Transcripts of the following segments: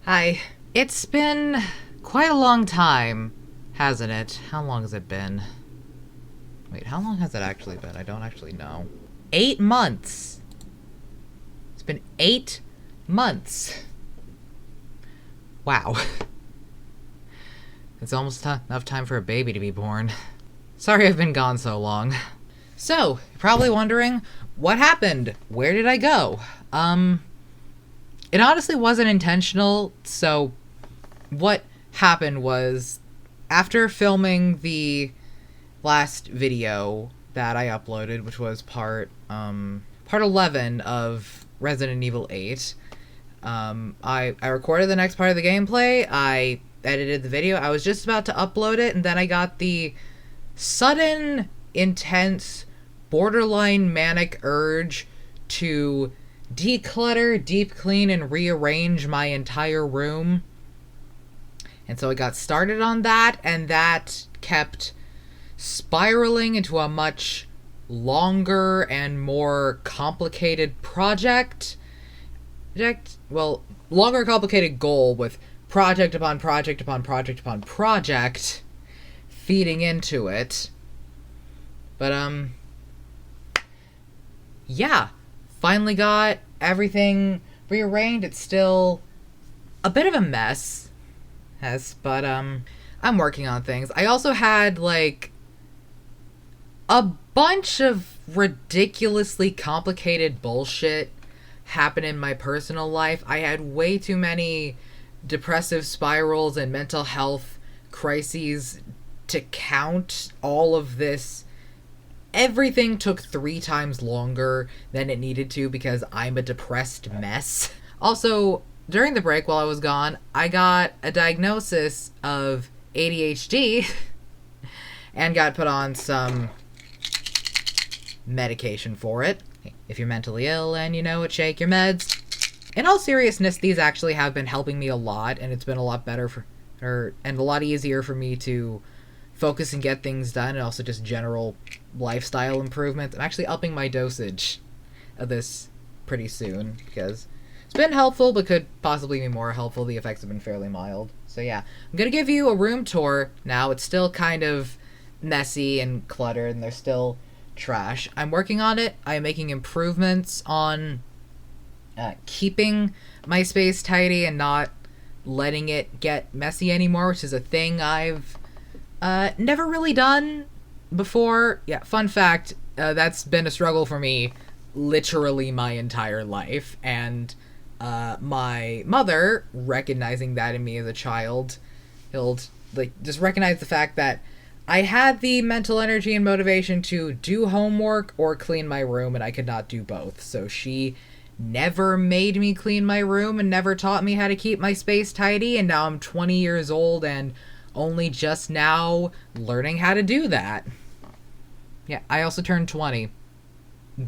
Hi. It's been quite a long time, hasn't it? How long has it been? Wait, how long has it actually been? I don't actually know. 8 months! It's been 8 months! Wow. It's almost enough time for a baby to be born. Sorry I've been gone so long. So, you're probably wondering, what happened? Where did I go? It honestly wasn't intentional, so what happened was after filming the last video that I uploaded, which was part 11 of Resident Evil 8, I recorded the next part of the gameplay. I edited the video. I was just about to upload it, and then I got the sudden, intense, borderline manic urge to declutter, deep clean, and rearrange my entire room. And so I got started on that, and that kept spiraling into a much longer and more complicated project. Well, longer complicated goal with project upon project upon project upon project feeding into it. But yeah, finally got everything rearranged. It's still a bit of a mess, but I'm working on things. I also had like a bunch of ridiculously complicated bullshit happen in my personal life. I had way too many depressive spirals and mental health crises to count all of this. Everything took 3 times longer than it needed to because I'm a depressed mess. Also, during the break while I was gone, I got a diagnosis of ADHD and got put on some medication for it. If you're mentally ill and you know it, shake your meds. In all seriousness, these actually have been helping me a lot, and it's been a lot better and a lot easier for me to focus and get things done, and also just general lifestyle improvements. I'm actually upping my dosage of this pretty soon because it's been helpful, but could possibly be more helpful. The effects have been fairly mild. So yeah, I'm gonna give you a room tour now. It's still kind of messy and cluttered, and there's still trash. I'm working on it. I'm making improvements on keeping my space tidy and not letting it get messy anymore, which is a thing I've never really done before. Yeah, fun fact, that's been a struggle for me literally my entire life. And my mother, recognizing that in me as a child, he'll just recognize the fact that I had the mental energy and motivation to do homework or clean my room, and I could not do both. So she never made me clean my room and never taught me how to keep my space tidy, and now I'm 20 years old and only just now learning how to do that. Yeah, I also turned 20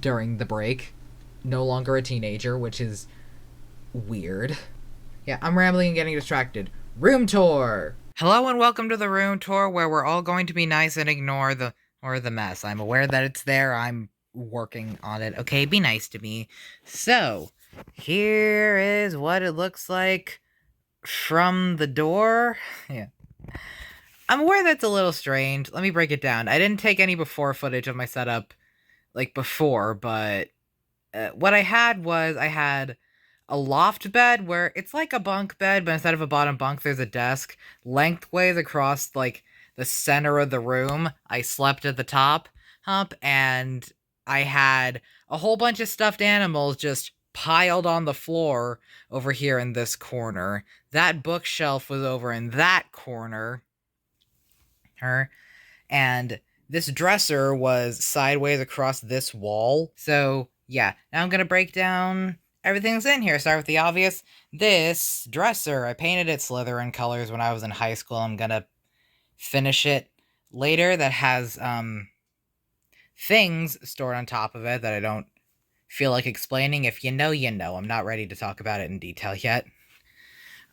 during the break. No longer a teenager, which is weird. Yeah, I'm rambling and getting distracted. Room tour! Hello and welcome to the room tour where we're all going to be nice and ignore the mess. I'm aware that it's there. I'm working on it. Okay, be nice to me. So, here is what it looks like from the door. Yeah. I'm aware that's a little strange. Let me break it down. I didn't take any before footage of my setup like before, but what I had a loft bed where it's like a bunk bed, but instead of a bottom bunk, there's a desk lengthways across like the center of the room. I slept at the top, and I had a whole bunch of stuffed animals just piled on the floor over here in this corner. That bookshelf was over in that corner. And this dresser was sideways across this wall. So, yeah, now I'm going to break down everything's in here. Start with the obvious. This dresser, I painted it Slytherin colors when I was in high school. I'm going to finish it later. That has things stored on top of it that I don't feel like explaining. If you know, you know. I'm not ready to talk about it in detail yet.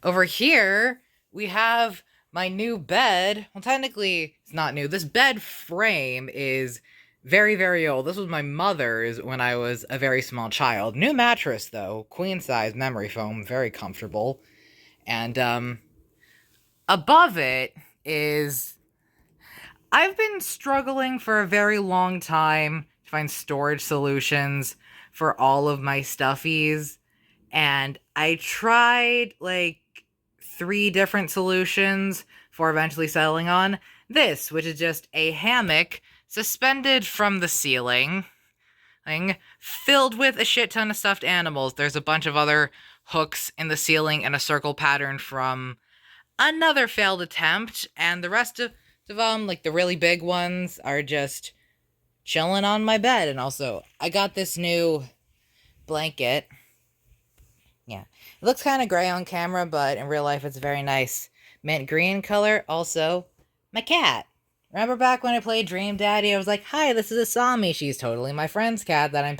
Over here, we have my new bed. Well, technically, it's not new. This bed frame is very, very old. This was my mother's when I was a very small child. New mattress, though. Queen size memory foam. Very comfortable. And above it is, I've been struggling for a very long time to find storage solutions for all of my stuffies. And I tried like 3 different solutions for eventually settling on this, which is just a hammock suspended from the ceiling, filled with a shit ton of stuffed animals. There's a bunch of other hooks in the ceiling and a circle pattern from another failed attempt, and the rest of them, like the really big ones, are just chilling on my bed. And also, I got this new blanket. Yeah, it looks kind of gray on camera, but in real life it's very nice mint green color. Also, my cat. Remember back when I played Dream Daddy, I was like, hi, this is Asami. She's totally my friend's cat that I'm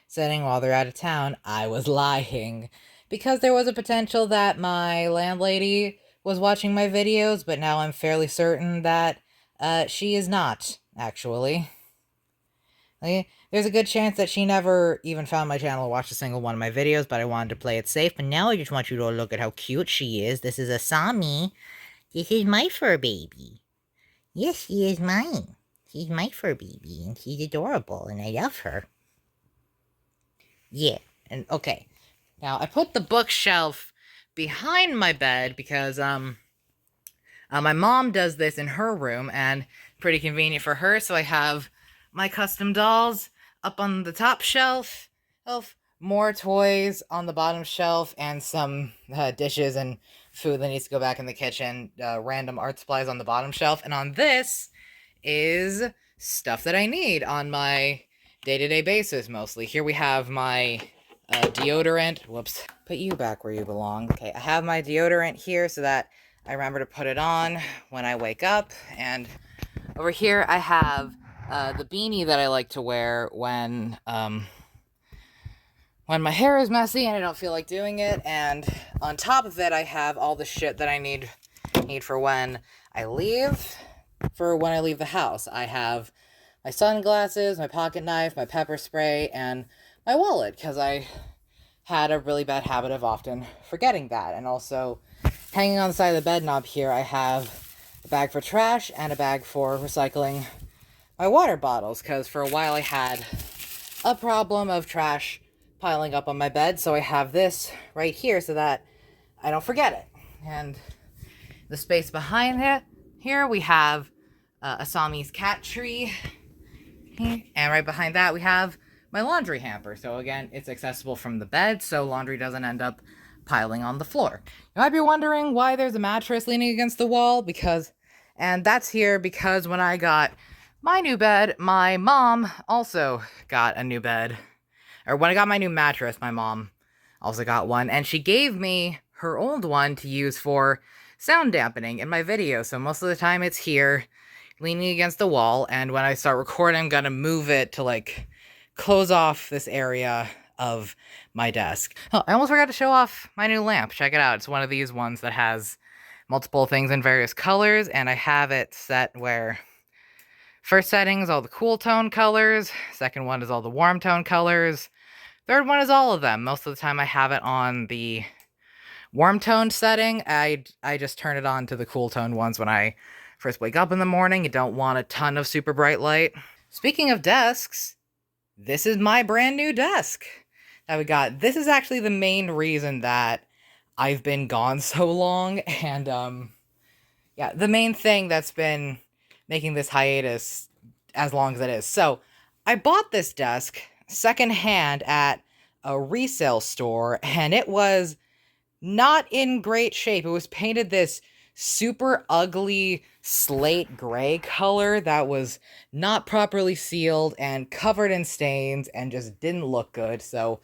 sitting while they're out of town. I was lying. Because there was a potential that my landlady was watching my videos, but now I'm fairly certain that she is not, actually. There's a good chance that she never even found my channel or watched a single one of my videos, but I wanted to play it safe. But now I just want you to look at how cute she is. This is Asami. This is my fur baby. Yes, she is mine. She's my fur baby, and she's adorable, and I love her. Yeah, and okay. Now, I put the bookshelf behind my bed because, my mom does this in her room, and pretty convenient for her, so I have my custom dolls up on the top shelf, more toys on the bottom shelf, and some dishes and food that needs to go back in the kitchen, random art supplies on the bottom shelf, and on this is stuff that I need on my day-to-day basis, mostly. Here we have my deodorant. Whoops. Put you back where you belong. Okay, I have my deodorant here so that I remember to put it on when I wake up, and over here I have the beanie that I like to wear when my hair is messy and I don't feel like doing it, and on top of it I have all the shit that I need for when I leave the house. I have my sunglasses, my pocket knife, my pepper spray, and my wallet, because I had a really bad habit of often forgetting that. And also, hanging on the side of the bed knob here, I have a bag for trash and a bag for recycling my water bottles, because for a while I had a problem of trash piling up on my bed, so I have this right here so that I don't forget it. And the space behind it, here we have Asami's cat tree, and right behind that we have my laundry hamper. So again, it's accessible from the bed, so laundry doesn't end up piling on the floor. You might be wondering why there's a mattress leaning against the wall, and that's here because when I got my new bed, my mom also got a new bed. Or when I got my new mattress, my mom also got one, and she gave me her old one to use for sound dampening in my video. So most of the time it's here, leaning against the wall, and when I start recording, I'm gonna move it to, like, close off this area of my desk. Oh, I almost forgot to show off my new lamp. Check it out. It's one of these ones that has multiple things in various colors, and I have it set where first setting is all the cool tone colors, second one is all the warm tone colors, third one is all of them. Most of the time I have it on the warm toned setting. I just turn it on to the cool tone ones when I first wake up in the morning. You don't want a ton of super bright light. Speaking of desks, this is my brand new desk that we got. This is actually the main reason that I've been gone so long, and yeah, the main thing that's been making this hiatus as long as it is. So, I bought this desk secondhand at a resale store, and it was not in great shape. It was painted this super ugly slate gray color that was not properly sealed and covered in stains and just didn't look good. So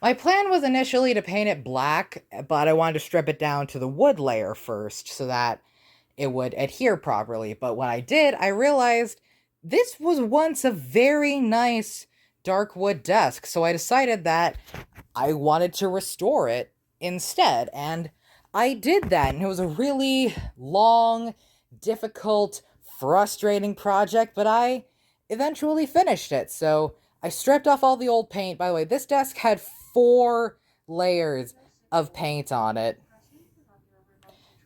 my plan was initially to paint it black, but I wanted to strip it down to the wood layer first so that it would adhere properly. But when I did, I realized this was once a very nice dark wood desk, so I decided that I wanted to restore it instead, and I did that, and it was a really long, difficult, frustrating project, but I eventually finished it. So I stripped off all the old paint. By the way, this desk had 4 layers of paint on it.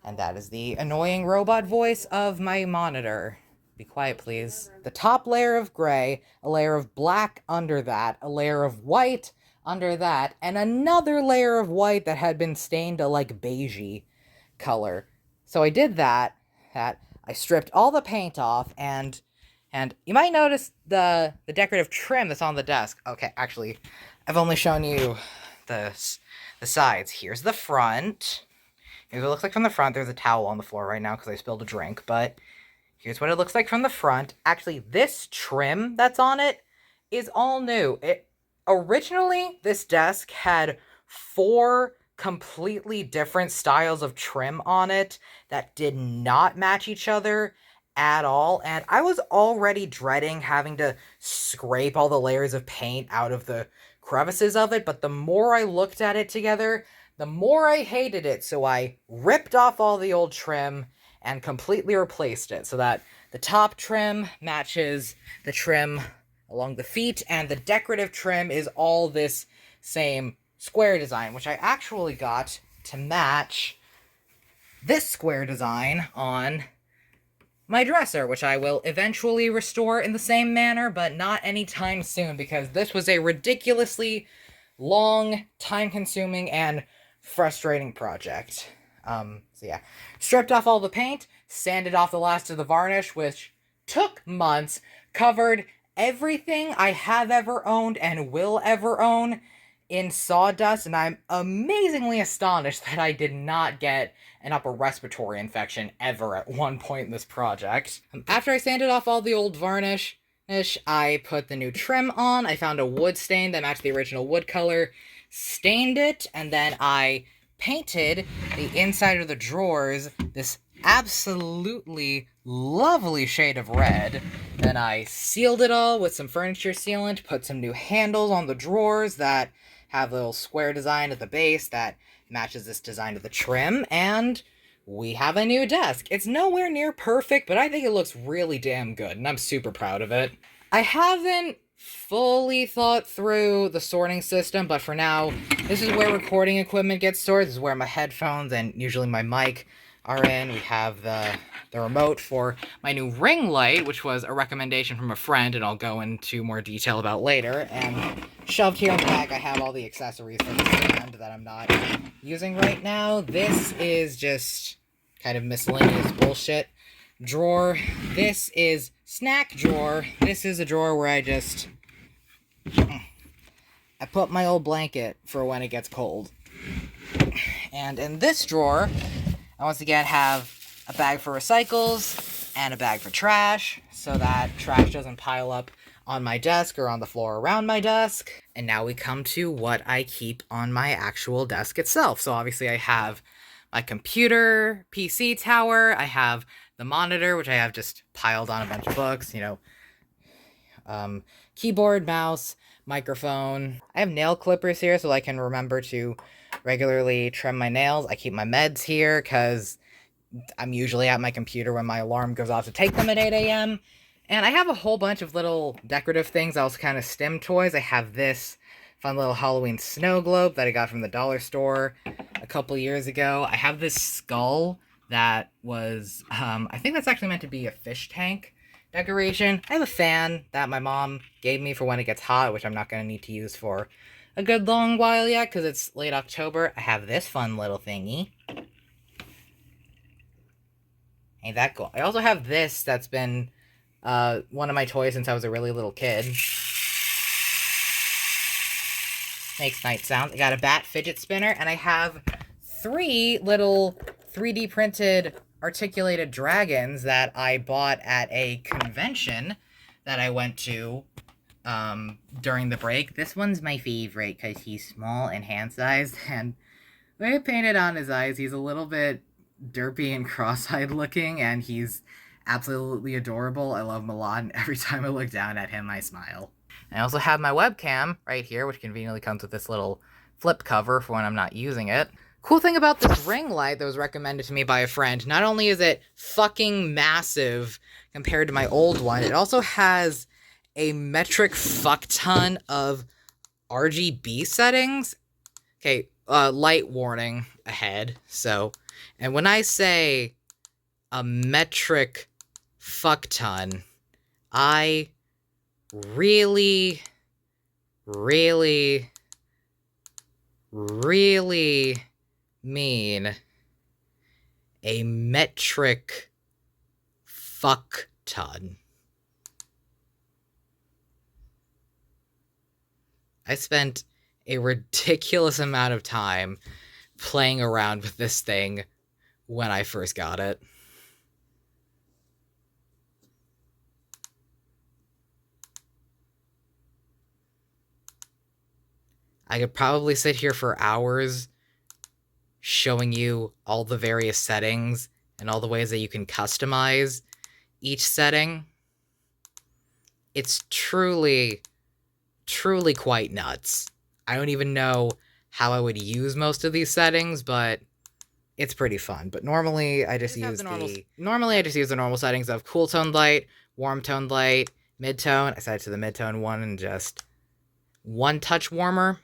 And that is the annoying robot voice of my monitor. Be quiet, please. The top layer of gray, a layer of black under that, a layer of white under that, and another layer of white that had been stained a like beigey color. So I did that. I stripped all the paint off, and you might notice the decorative trim that's on the desk. Okay, actually, I've only shown you the sides. Here's the front. Here's what it looks like from the front. There's a towel on the floor right now because I spilled a drink, but here's what it looks like from the front. Actually, this trim that's on it is all new. Originally, this desk had 4 completely different styles of trim on it that did not match each other at all, and I was already dreading having to scrape all the layers of paint out of the crevices of it, but the more I looked at it together, the more I hated it, so I ripped off all the old trim and completely replaced it so that the top trim matches the trim along the feet, and the decorative trim is all this same square design, which I actually got to match this square design on my dresser, which I will eventually restore in the same manner, but not anytime soon, because this was a ridiculously long, time-consuming, and frustrating project. So yeah, stripped off all the paint, sanded off the last of the varnish, which took months, covered everything I have ever owned and will ever own in sawdust, and I'm amazingly astonished that I did not get an upper respiratory infection ever at one point in this project. After I sanded off all the old varnish, I put the new trim on. I found a wood stain that matched the original wood color, stained it, and then I painted the inside of the drawers this absolutely lovely shade of red. Then I sealed it all with some furniture sealant, put some new handles on the drawers that have a little square design at the base that matches this design of the trim, and we have a new desk. It's nowhere near perfect, but I think it looks really damn good, and I'm super proud of it. I haven't fully thought through the sorting system, but for now, this is where recording equipment gets stored. This is where my headphones and usually my mic are in. We have the remote for my new ring light, which was a recommendation from a friend, and I'll go into more detail about later. And shoved here in the back, I have all the accessories for the stand that I'm not using right now. This is just kind of miscellaneous bullshit drawer. This is snack drawer. This is a drawer where I put my old blanket for when it gets cold. And in this drawer, I once again have a bag for recycles and a bag for trash, so that trash doesn't pile up on my desk or on the floor around my desk. And now we come to what I keep on my actual desk itself. So obviously I have my computer, PC tower, I have the monitor, which I have just piled on a bunch of books, keyboard, mouse, microphone. I have nail clippers here so I can remember to regularly trim my nails. I keep my meds here because I'm usually at my computer when my alarm goes off to take them at 8 a.m. And I have a whole bunch of little decorative things, also kind of STEM toys. I have this fun little Halloween snow globe that I got from the dollar store a couple years ago. I have this skull that was, I think that's actually meant to be a fish tank decoration. I have a fan that my mom gave me for when it gets hot, which I'm not going to need to use for a good long while yet because it's late October. I have this fun little thingy. Ain't that cool? I also have this that's been one of my toys since I was a really little kid. Makes nice sounds. I got a bat fidget spinner, and I have 3 little 3D printed articulated dragons that I bought at a convention that I went to during the break. This one's my favorite because he's small and hand-sized, and when I painted on his eyes, he's a little bit derpy and cross-eyed looking, and he's absolutely adorable. I love him a lot, and every time I look down at him, I smile. I also have my webcam right here, which conveniently comes with this little flip cover for when I'm not using it. Cool thing about this ring light that was recommended to me by a friend, not only is it fucking massive compared to my old one, it also has a metric fuck ton of RGB settings. Okay, light warning ahead, so And when I say a metric fuck ton, I really, really, really mean a metric fuck ton. I spent a ridiculous amount of time playing around with this thing when I first got it. I could probably sit here for hours showing you all the various settings and all the ways that you can customize each setting. It's truly, truly quite nuts. I don't even know how I would use most of these settings, but it's pretty fun. But normally I just use the normal settings of cool toned light, warm toned light, mid tone. I set it to the mid tone one and just one touch warmer.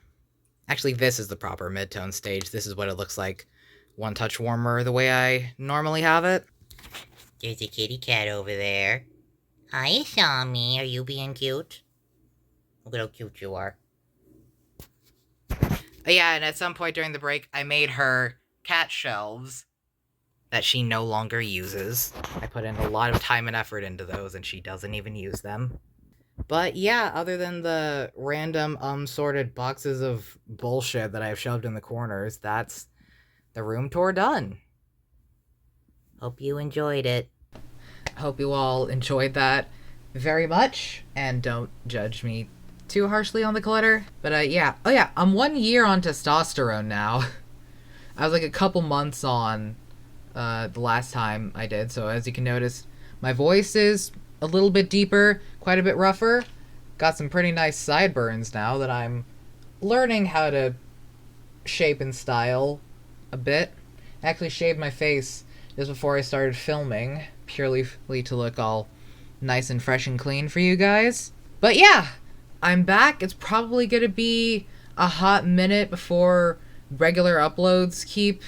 Actually, this is the proper mid-tone stage. This is what it looks like. One touch warmer the way I normally have it. There's a kitty cat over there. Hi, Shami. Are you being cute? Look at how cute you are. Yeah, and at some point during the break, I made her cat shelves that she no longer uses. I put in a lot of time and effort into those, and she doesn't even use them. But yeah, other than the random unsorted boxes of bullshit that I've shoved in the corners, that's the room tour done. Hope you enjoyed it. Hope you all enjoyed that very much, and don't judge me too harshly on the clutter. But yeah. Oh yeah, I'm 1 year on testosterone now. I was like a couple months on the last time I did, so as you can notice, my voice is a little bit deeper, quite a bit rougher. Got some pretty nice sideburns now that I'm learning how to shape and style a bit. I actually shaved my face just before I started filming, purely to look all nice and fresh and clean for you guys. But yeah, I'm back. It's probably gonna be a hot minute before regular uploads keep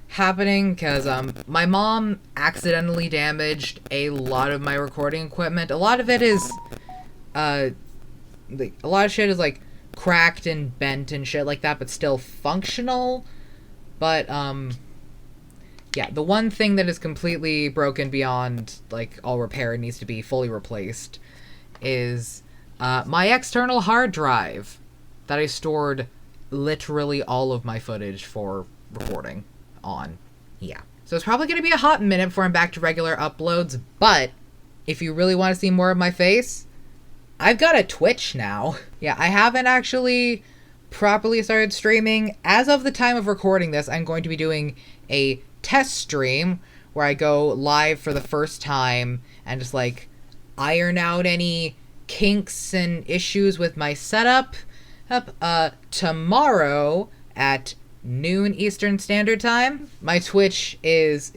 happening, because my mom accidentally damaged a lot of my recording equipment. A lot of it is a lot of shit is like cracked and bent and shit like that, but still functional. But yeah, the one thing that is completely broken beyond like all repair and needs to be fully replaced is my external hard drive that I stored literally all of my footage for recording on. Yeah. So it's probably going to be a hot minute before I'm back to regular uploads, but if you really want to see more of my face, I've got a Twitch now. Yeah, I haven't actually properly started streaming. As of the time of recording this, I'm going to be doing a test stream where I go live for the first time and just like iron out any kinks and issues with my setup. Tomorrow at noon Eastern Standard Time. My Twitch is,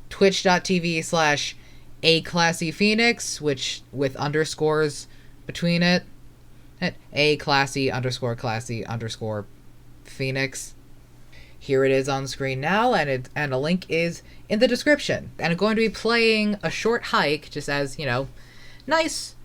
twitch.tv/aclassyphoenix, which with underscores between it. At aclassy_classy_phoenix. Here it is on screen now, and a link is in the description. And I'm going to be playing a short hike, just as, nice,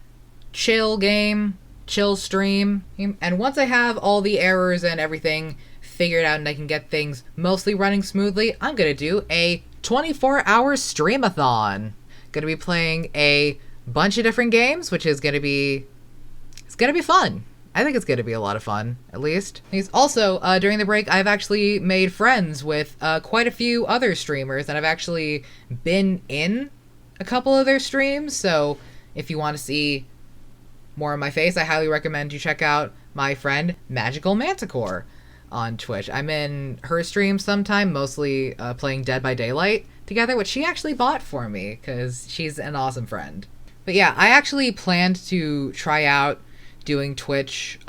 chill game, chill stream. And once I have all the errors and everything figured out and I can get things mostly running smoothly, I'm gonna do a 24-hour streamathon. Gonna be playing a bunch of different games, which is gonna be fun. I think it's gonna be a lot of fun, at least. Also, during the break, I've actually made friends with quite a few other streamers, and I've actually been in a couple of their streams, so if you want to see more of my face, I highly recommend you check out my friend Magical Manticore on Twitch. I'm in her stream sometime, mostly playing Dead by Daylight together, which she actually bought for me because she's an awesome friend. But yeah, I actually planned to try out doing Twitch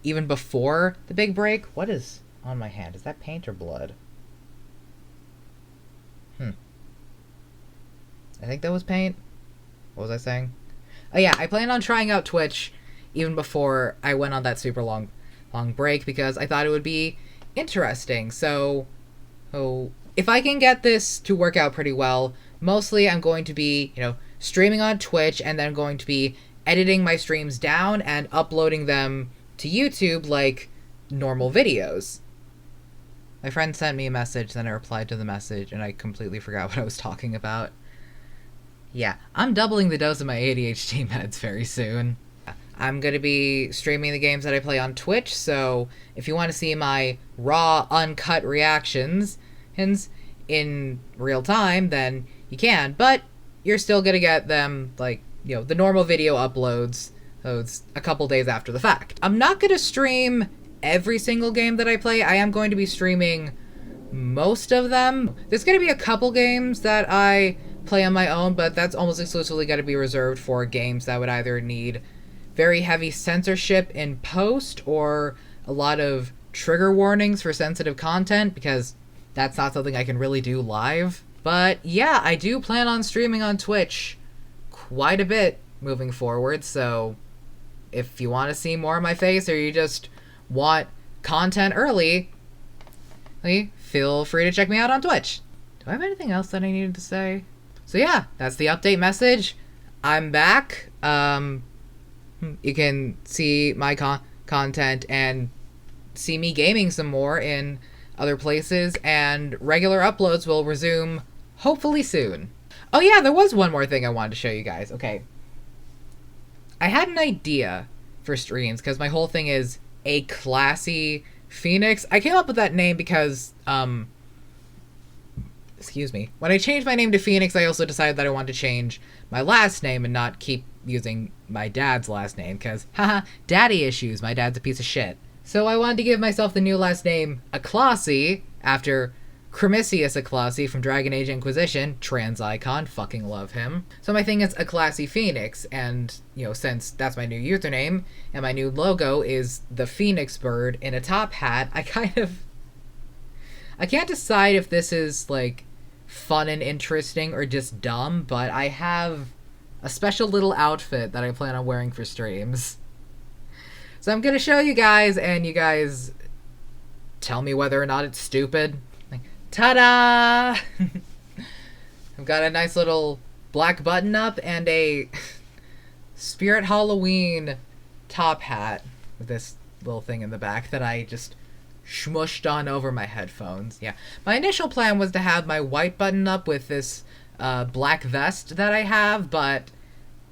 even before the big break. What is on my hand? Is that paint or blood? I think that was paint. What was I saying? Oh yeah, I planned on trying out Twitch even before I went on that super long break because I thought it would be interesting. So if I can get this to work out pretty well, mostly I'm going to be, streaming on Twitch and then going to be editing my streams down and uploading them to YouTube like normal videos. My friend sent me a message, then I replied to the message, and I completely forgot what I was talking about. Yeah, I'm doubling the dose of my ADHD meds very soon. I'm going to be streaming the games that I play on Twitch, so if you want to see my raw, uncut reactions in real time, then you can, but you're still going to get them, like, the normal video uploads a couple days after the fact. I'm not going to stream every single game that I play. I am going to be streaming most of them. There's going to be a couple games that I play on my own, but that's almost exclusively going to be reserved for games that would either need very heavy censorship in post or a lot of trigger warnings for sensitive content, because that's not something I can really do live. But yeah, I do plan on streaming on Twitch quite a bit moving forward, so if you want to see more of my face or you just want content early, feel free to check me out on Twitch. Do I have anything else that I needed to say? So yeah, that's the update message. I'm back. You can see my content and see me gaming some more in other places, and regular uploads will resume hopefully soon. Oh yeah, there was one more thing I wanted to show you guys. Okay. I had an idea for streams, because my whole thing is a classy Phoenix. I came up with that name because, excuse me. When I changed my name to Phoenix, I also decided that I wanted to change my last name and not keep using my dad's last name, because, haha, daddy issues. My dad's a piece of shit. So I wanted to give myself the new last name Aclassi, after Cremisius Aclassi from Dragon Age Inquisition, trans icon, fucking love him. So my thing is Aclassi Phoenix, and, since that's my new username, and my new logo is the Phoenix bird in a top hat, I can't decide if this is, like, fun and interesting or just dumb, but I have a special little outfit that I plan on wearing for streams. So I'm gonna show you guys, and you guys tell me whether or not it's stupid. Ta-da! I've got a nice little black button-up and a Spirit Halloween top hat with this little thing in the back that I just smushed on over my headphones. Yeah, my initial plan was to have my white button-up with this black vest that I have, but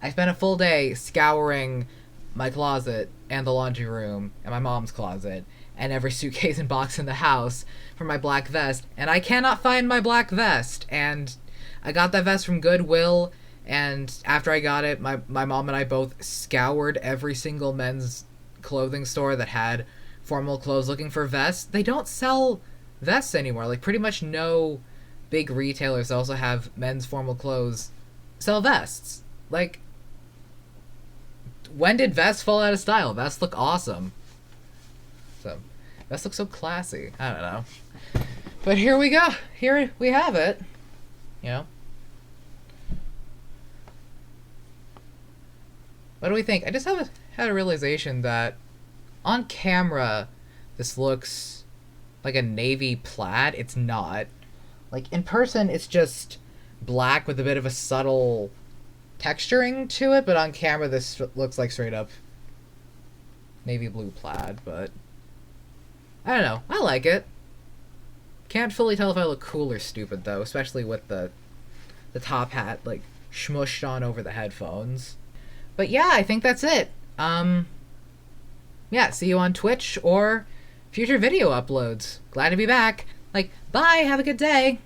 I spent a full day scouring my closet and the laundry room and my mom's closet and every suitcase and box in the house for my black vest, and I cannot find my black vest. And I got that vest from Goodwill, and after I got it, my mom and I both scoured every single men's clothing store that had formal clothes looking for vests. They don't sell vests anymore. Like, pretty much no big retailers that also have men's formal clothes sell vests. Like, when did vests fall out of style? Vests look awesome. So, vests look so classy. I don't know. But here we go. Here we have it. What do we think? I just had a realization that on camera, this looks like a navy plaid. It's not. Like, in person, it's just black with a bit of a subtle texturing to it, but on camera, this looks like straight up navy blue plaid, but I don't know. I like it. Can't fully tell if I look cool or stupid, though, especially with the top hat, like, smushed on over the headphones. But yeah, I think that's it. Yeah, see you on Twitch or future video uploads. Glad to be back. Like, bye, have a good day.